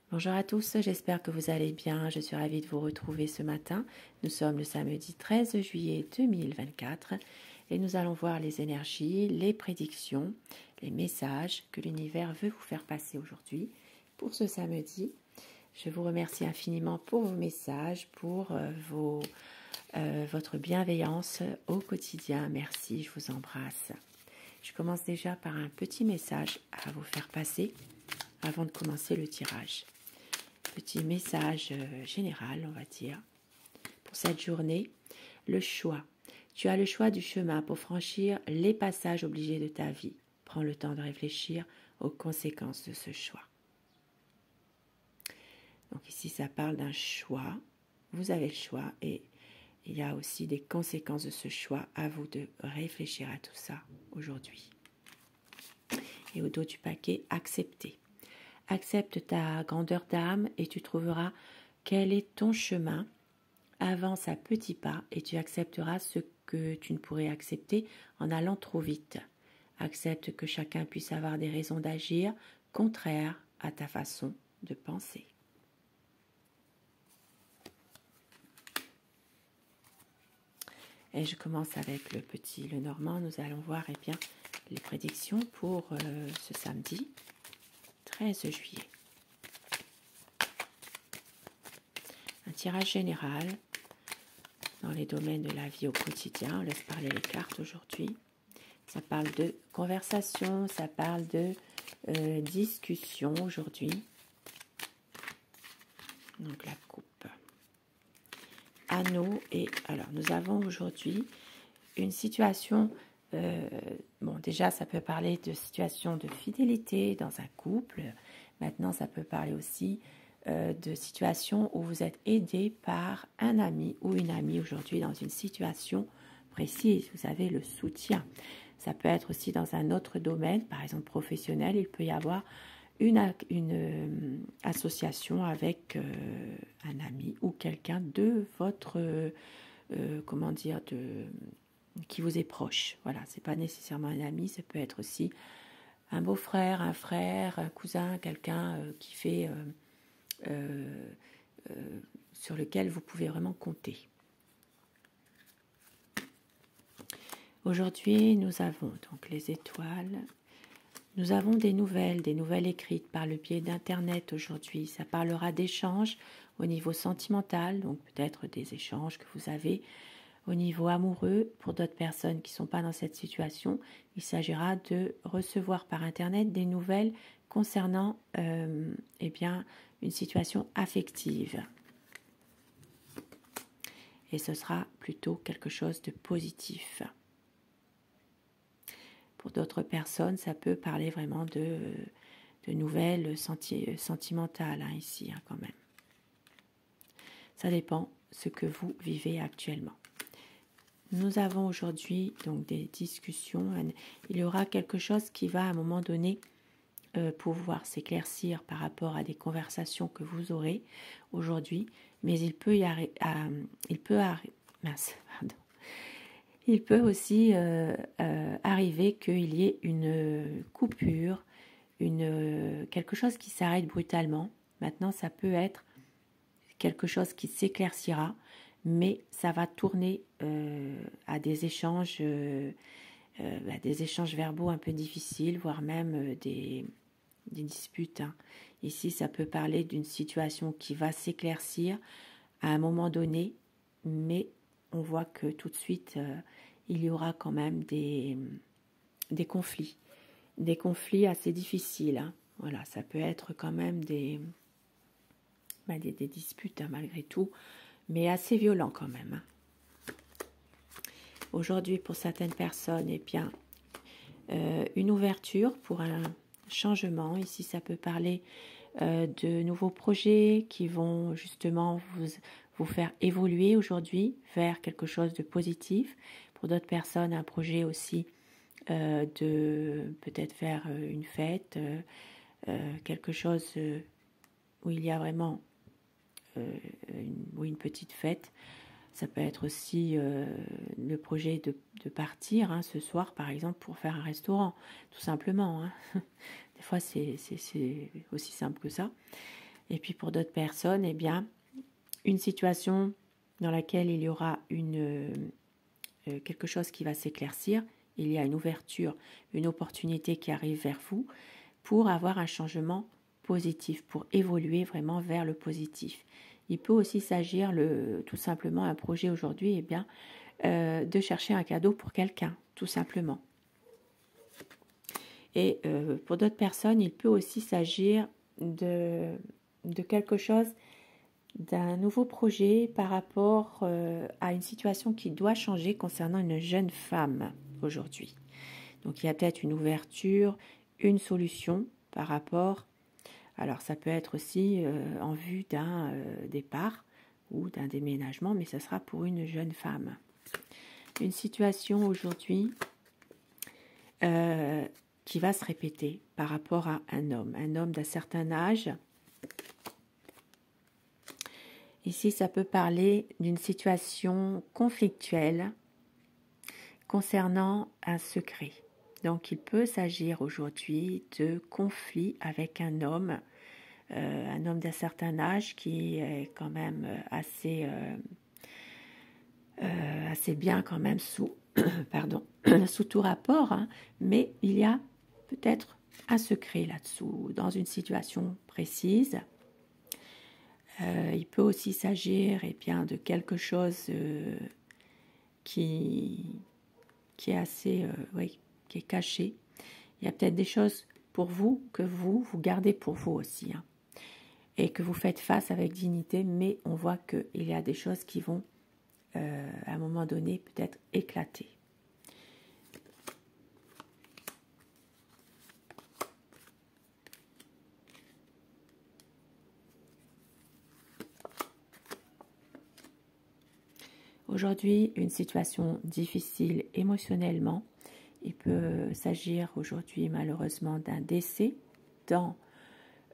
Bonjour à tous, j'espère que vous allez bien. Je suis ravie de vous retrouver ce matin. Nous sommes le samedi 13 juillet 2024 et nous allons voir les énergies, les prédictions, les messages que l'univers veut vous faire passer aujourd'hui pour ce samedi. Je vous remercie infiniment pour vos messages, pour votre bienveillance au quotidien. Merci, je vous embrasse. Je commence déjà par un petit message à vous faire passer avant de commencer le tirage. Petit message général, on va dire, pour cette journée. Le choix. Tu as le choix du chemin pour franchir les passages obligés de ta vie. Prends le temps de réfléchir aux conséquences de ce choix. Donc ici, ça parle d'un choix. Vous avez le choix et il y a aussi des conséquences de ce choix. À vous de réfléchir à tout ça aujourd'hui. Et au dos du paquet, accepter. Accepte ta grandeur d'âme et tu trouveras quel est ton chemin. Avance à petits pas et tu accepteras ce que tu ne pourrais accepter en allant trop vite. Accepte que chacun puisse avoir des raisons d'agir contraires à ta façon de penser. Et je commence avec le normand. Nous allons voir bien, les prédictions pour ce samedi 13 juillet. Un tirage général dans les domaines de la vie au quotidien. On laisse parler les cartes aujourd'hui. Ça parle de conversation, ça parle de discussion aujourd'hui. Donc la coupe. Anneau et alors nous avons aujourd'hui une situation. Bon, déjà, ça peut parler de situation de fidélité dans un couple. Maintenant, ça peut parler aussi de situation où vous êtes aidé par un ami ou une amie aujourd'hui dans une situation précise. Vous avez le soutien. Ça peut être aussi dans un autre domaine, par exemple professionnel. Il peut y avoir une association avec un ami ou quelqu'un de votre, comment dire, qui vous est proche. Voilà, c'est pas nécessairement un ami, ça peut être aussi un beau-frère, un frère, un cousin, quelqu'un qui fait sur lequel vous pouvez vraiment compter. Aujourd'hui, nous avons donc les étoiles. Nous avons des nouvelles écrites par le biais d'Internet aujourd'hui. Ça parlera d'échanges au niveau sentimental, donc peut-être des échanges que vous avez au niveau amoureux. Pour d'autres personnes qui ne sont pas dans cette situation, il s'agira de recevoir par Internet des nouvelles concernant eh bien, une situation affective. Et ce sera plutôt quelque chose de positif. Pour d'autres personnes, ça peut parler vraiment de nouvelles sentimentales ici, quand même. Ça dépend ce que vous vivez actuellement. Nous avons aujourd'hui donc des discussions. Il y aura quelque chose qui va à un moment donné pouvoir s'éclaircir par rapport à des conversations que vous aurez aujourd'hui, mais il peut aussi arriver qu'il y ait une coupure, quelque chose qui s'arrête brutalement. Maintenant, ça peut être quelque chose qui s'éclaircira, mais ça va tourner à des échanges verbaux un peu difficiles, voire même des disputes. Ici, ça peut parler d'une situation qui va s'éclaircir à un moment donné, mais on voit que tout de suite, il y aura quand même des conflits. Des conflits assez difficiles. Voilà, ça peut être quand même des disputes malgré tout, mais assez violents quand même. Aujourd'hui, pour certaines personnes, eh bien, une ouverture pour un changement. Ici, ça peut parler de nouveaux projets qui vont justement vous faire évoluer aujourd'hui vers quelque chose de positif. Pour d'autres personnes, un projet aussi de peut-être faire une fête, quelque chose où il y a vraiment une petite fête. Ça peut être aussi le projet de partir ce soir, par exemple, pour faire un restaurant, tout simplement. Des fois, c'est aussi simple que ça. Et puis pour d'autres personnes, eh bien, une situation dans laquelle il y aura quelque chose qui va s'éclaircir, il y a une ouverture, une opportunité qui arrive vers vous pour avoir un changement positif, pour évoluer vraiment vers le positif. Il peut aussi s'agir, tout simplement, un projet aujourd'hui, eh bien, de chercher un cadeau pour quelqu'un, tout simplement. Et pour d'autres personnes, il peut aussi s'agir de quelque chose, d'un nouveau projet par rapport à une situation qui doit changer concernant une jeune femme aujourd'hui. Donc il y a peut-être une ouverture, une solution par rapport. Alors ça peut être aussi en vue d'un départ ou d'un déménagement, mais ça sera pour une jeune femme. Une situation aujourd'hui qui va se répéter par rapport à un homme d'un certain âge. Ici, ça peut parler d'une situation conflictuelle concernant un secret. Donc, il peut s'agir aujourd'hui de conflit avec un homme d'un certain âge qui est quand même assez bien quand même sous, sous tout rapport, hein, mais il y a peut-être un secret là-dessous, dans une situation précise. Il peut aussi s'agir bien, de quelque chose qui est assez, qui est caché. Il y a peut-être des choses pour vous que vous gardez pour vous aussi, hein, et que vous faites face avec dignité, mais on voit qu'il y a des choses qui vont, à un moment donné, peut-être éclater. Aujourd'hui, une situation difficile émotionnellement. Il peut s'agir aujourd'hui malheureusement d'un décès dans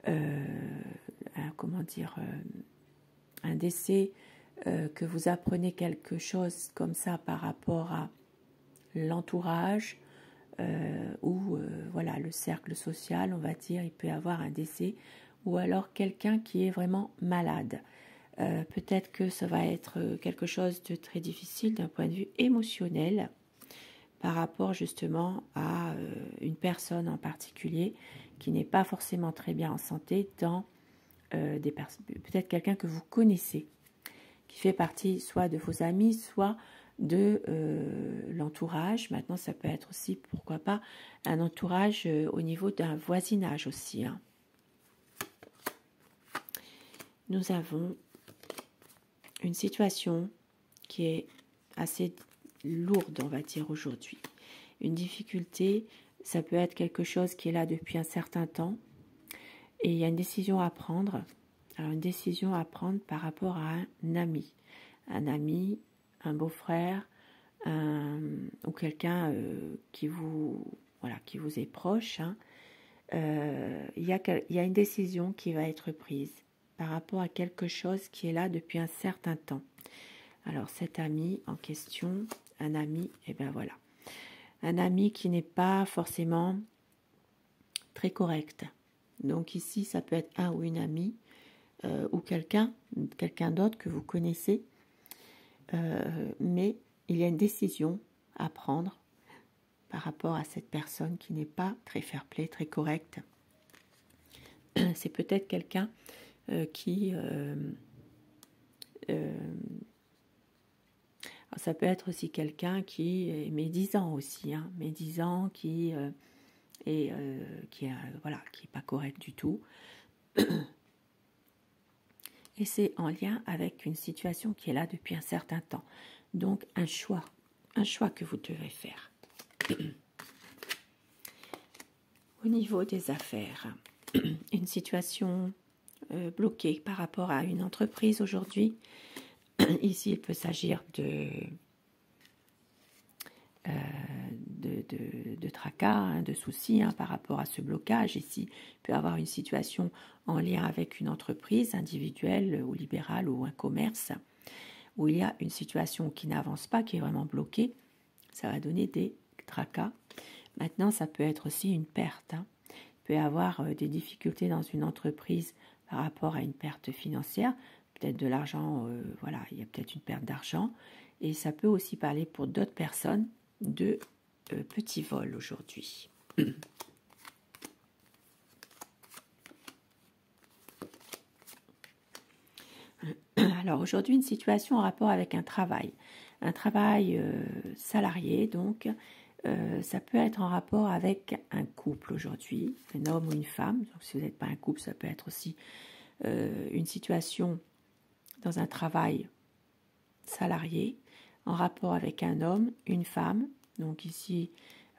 un décès que vous apprenez quelque chose comme ça par rapport à l'entourage ou voilà, le cercle social, on va dire, il peut y avoir un décès ou alors quelqu'un qui est vraiment malade. Peut-être que ça va être quelque chose de très difficile d'un point de vue émotionnel par rapport justement à une personne en particulier qui n'est pas forcément très bien en santé dans peut-être quelqu'un que vous connaissez, qui fait partie soit de vos amis, soit de l'entourage. Maintenant, ça peut être aussi, pourquoi pas, un entourage au niveau d'un voisinage aussi, hein. Nous avons une situation qui est assez lourde, on va dire, aujourd'hui. Une difficulté, ça peut être quelque chose qui est là depuis un certain temps et il y a une décision à prendre. Alors, une décision à prendre par rapport à un ami, un beau-frère, ou quelqu'un qui vous est proche, hein. Il y a une décision qui va être prise par rapport à quelque chose qui est là depuis un certain temps. Alors cet ami en question, un ami, et bien voilà, un ami qui n'est pas forcément très correct. Donc ici, ça peut être un ou une amie ou quelqu'un d'autre que vous connaissez, mais il y a une décision à prendre par rapport à cette personne qui n'est pas très fair-play, très correcte. C'est peut-être quelqu'un ça peut être aussi quelqu'un qui est médisant aussi, hein, médisant, qui est pas correct du tout. Et c'est en lien avec une situation qui est là depuis un certain temps. Donc un choix que vous devez faire. Au niveau des affaires, une situation bloquée par rapport à une entreprise aujourd'hui. Ici, il peut s'agir de tracas, hein, de soucis, hein, par rapport à ce blocage. Ici, il peut y avoir une situation en lien avec une entreprise individuelle ou libérale ou un commerce où il y a une situation qui n'avance pas, qui est vraiment bloquée. Ça va donner des tracas. Maintenant, ça peut être aussi une perte, hein. Il peut y avoir des difficultés dans une entreprise par rapport à une perte financière, peut-être de l'argent, voilà, il y a peut-être une perte d'argent, et ça peut aussi parler pour d'autres personnes de petits vols aujourd'hui. Alors aujourd'hui, une situation en rapport avec un travail salarié, donc ça peut être en rapport avec un couple aujourd'hui, un homme ou une femme. Donc si vous n'êtes pas un couple, ça peut être aussi une situation dans un travail salarié en rapport avec un homme, une femme. Donc ici,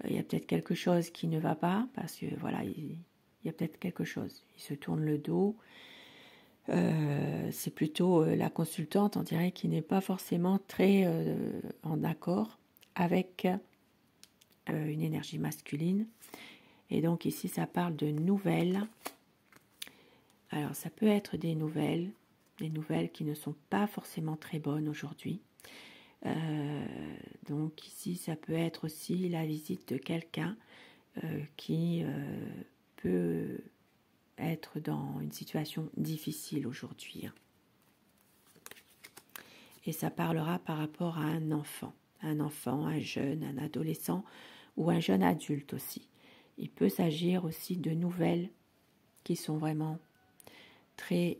il y a peut-être quelque chose qui ne va pas parce que voilà, il y a peut-être quelque chose. Il se tourne le dos. C'est plutôt la consultante, on dirait, qui n'est pas forcément très en accord avec une énergie masculine. Et donc ici, ça parle de nouvelles. Alors, ça peut être des nouvelles qui ne sont pas forcément très bonnes aujourd'hui. Donc ici, ça peut être aussi la visite de quelqu'un qui peut être dans une situation difficile aujourd'hui. Et ça parlera par rapport à un enfant, un jeune, un adolescent ou un jeune adulte aussi. Il peut s'agir aussi de nouvelles qui sont vraiment très,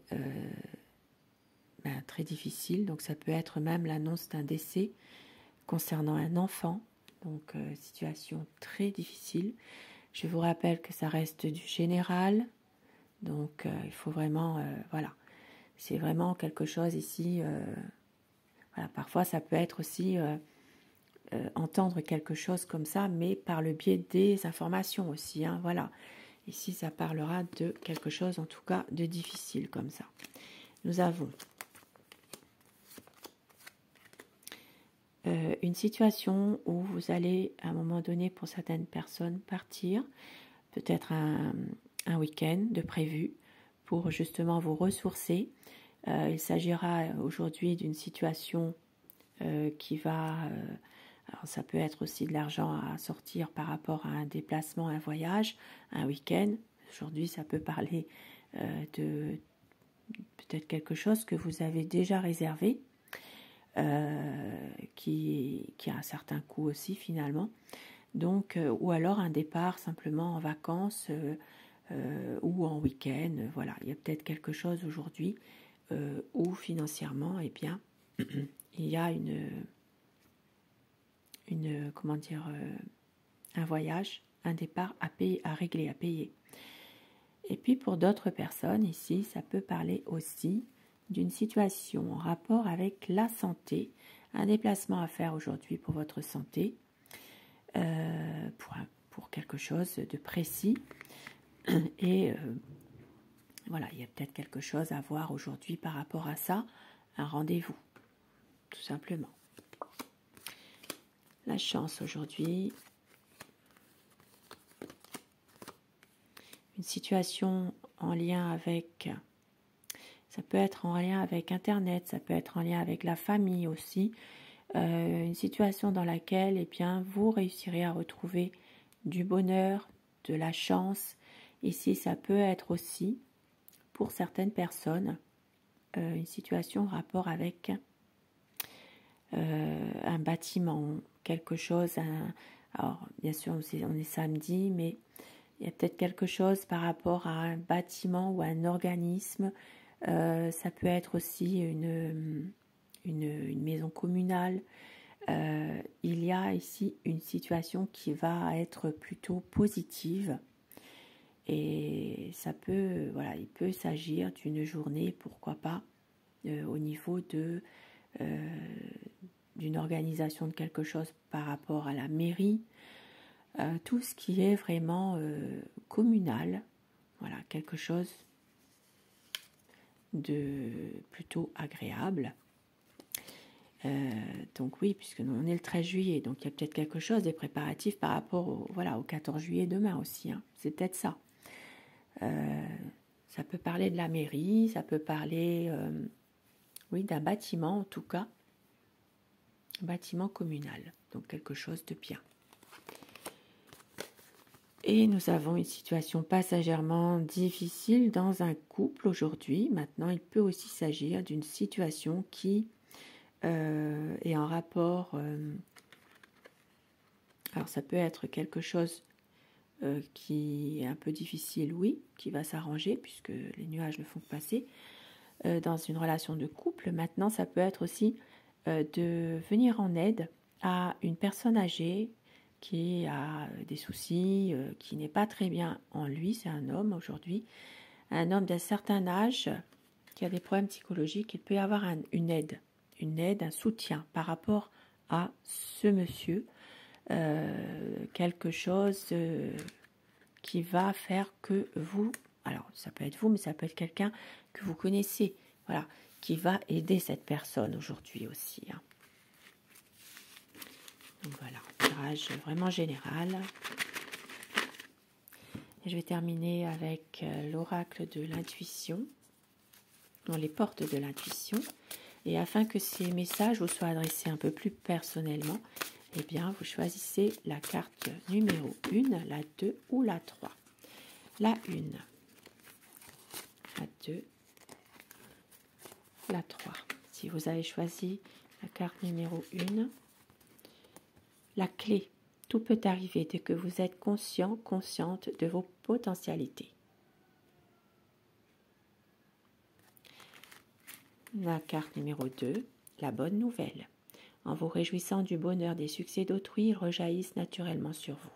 très difficiles. Donc ça peut être même l'annonce d'un décès concernant un enfant. Donc situation très difficile. Je vous rappelle que ça reste du général. Donc il faut vraiment, voilà, c'est vraiment quelque chose ici. Voilà, parfois ça peut être aussi entendre quelque chose comme ça, mais par le biais des informations aussi. Hein, voilà, ici ça parlera de quelque chose en tout cas de difficile comme ça. Nous avons une situation où vous allez à un moment donné pour certaines personnes partir, peut-être un week-end de prévu pour justement vous ressourcer. Il s'agira aujourd'hui d'une situation qui va, alors ça peut être aussi de l'argent à sortir par rapport à un déplacement, un voyage, un week-end. Aujourd'hui, ça peut parler de peut-être quelque chose que vous avez déjà réservé, qui a un certain coût aussi finalement. Donc, ou alors un départ simplement en vacances ou en week-end. Voilà, il y a peut-être quelque chose aujourd'hui où financièrement, eh bien, il y a comment dire, un voyage, un départ à payer, à régler, à payer. Et puis pour d'autres personnes, ici, ça peut parler aussi d'une situation en rapport avec la santé, un déplacement à faire aujourd'hui pour votre santé, pour quelque chose de précis. Et voilà, il y a peut-être quelque chose à voir aujourd'hui par rapport à ça, un rendez-vous, tout simplement. La chance aujourd'hui, une situation en lien avec, ça peut être en lien avec Internet, ça peut être en lien avec la famille aussi, une situation dans laquelle eh bien, vous réussirez à retrouver du bonheur, de la chance. Ici, ça peut être aussi, pour certaines personnes, une situation en rapport avec un bâtiment, quelque chose. Alors, bien sûr, on est samedi, mais il y a peut-être quelque chose par rapport à un bâtiment ou un organisme. Ça peut être aussi une maison communale. Il y a ici une situation qui va être plutôt positive. Et ça peut, voilà, il peut s'agir d'une journée, pourquoi pas, au niveau d'une organisation de quelque chose par rapport à la mairie, tout ce qui est vraiment communal, voilà, quelque chose de plutôt agréable. Donc oui, puisque nous, on est le 13 juillet, donc il y a peut-être quelque chose des préparatifs par rapport au 14 juillet demain aussi, hein, c'est peut-être ça. Ça peut parler de la mairie, ça peut parler oui, d'un bâtiment en tout cas, un bâtiment communal, donc quelque chose de bien. Et nous avons une situation passagèrement difficile dans un couple aujourd'hui. Maintenant, il peut aussi s'agir d'une situation qui est en rapport... alors, ça peut être quelque chose qui est un peu difficile, oui, qui va s'arranger puisque les nuages ne font que passer. Dans une relation de couple, maintenant, ça peut être aussi de venir en aide à une personne âgée qui a des soucis, qui n'est pas très bien en lui, c'est un homme aujourd'hui, un homme d'un certain âge qui a des problèmes psychologiques, il peut y avoir une aide, un soutien par rapport à ce monsieur, quelque chose qui va faire que vous, alors ça peut être vous, mais ça peut être quelqu'un que vous connaissez, voilà, qui va aider cette personne aujourd'hui aussi. Hein. Donc voilà, tirage vraiment général. Et je vais terminer avec l'oracle de l'intuition, dans les portes de l'intuition. Et afin que ces messages vous soient adressés un peu plus personnellement, eh bien, vous choisissez la carte numéro 1, la 2 ou la 3. La 1, la 2, la 3. Si vous avez choisi la carte numéro 1, la clé, tout peut arriver dès que vous êtes conscient, consciente de vos potentialités. La carte numéro 2, la bonne nouvelle. En vous réjouissant du bonheur des succès d'autrui, ils rejaillissent naturellement sur vous.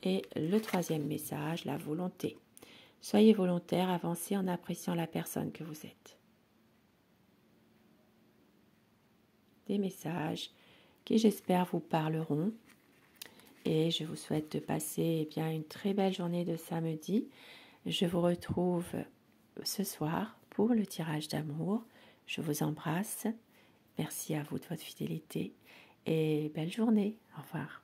Et le troisième message, la volonté. Soyez volontaire, avancez en appréciant la personne que vous êtes. Des messages qui, j'espère, vous parleront. Et je vous souhaite de passer bien une très belle journée de samedi. Je vous retrouve ce soir pour le tirage d'amour. Je vous embrasse. Merci à vous de votre fidélité et belle journée. Au revoir.